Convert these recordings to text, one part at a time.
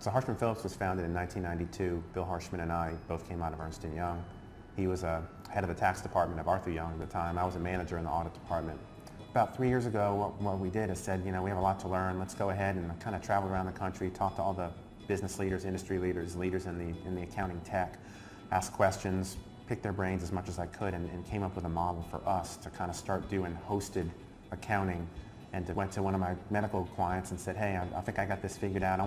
So Phillips was founded in 1992. Bill Harshman and I both came out of Ernst & Young. He was head of the tax department of Arthur Young at the time. I was a manager in the audit department. About 3 years ago, what we did is said, we have a lot to learn. Let's go ahead and kind of travel around the country, talk to all the business leaders, industry leaders, leaders in the accounting tech, ask questions, pick their brains as much as I could, and came up with a model for us to kind of start doing hosted accounting. And went to one of my medical clients and said, hey, I think I got this figured out.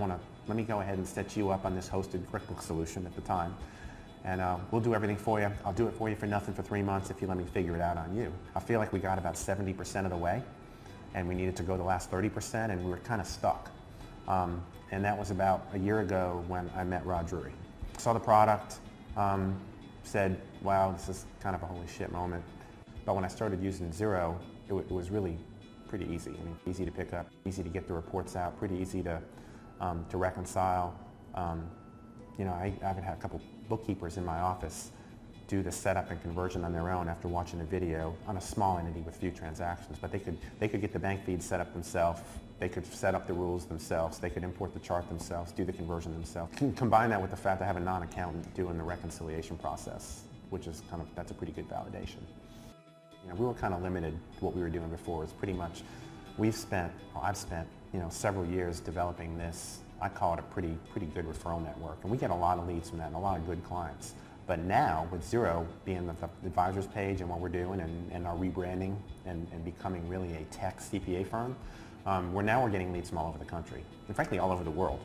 Let me go ahead and set you up on this hosted QuickBooks solution at the time. And we'll do everything for you. I'll do it for you for nothing for 3 months if you let me figure it out on you. I feel like we got about 70% of the way, and we needed to go the last 30%, and we were kind of stuck. And that was about a year ago when I met Rod Drury. Saw the product, said, wow, this is kind of a holy shit moment. But when I started using Xero, it was really pretty easy. Easy to pick up, easy to get the reports out, pretty easy to reconcile. I even had a couple bookkeepers in my office do the setup and conversion on their own after watching a video on a small entity with few transactions. But they could get the bank feed set up themselves. They could set up the rules themselves. They could import the chart themselves, do the conversion themselves. Combine that with the fact that I have a non-accountant doing the reconciliation process, which is that's a pretty good validation. We were kind of limited to what we were doing before. It's pretty much, I've spent several years developing this. I call it a pretty good referral network, and we get a lot of leads from that and a lot of good clients. But now with Xero being the advisors page and what we're doing and our rebranding and becoming really a tech CPA firm, we're getting leads from all over the country and frankly all over the world.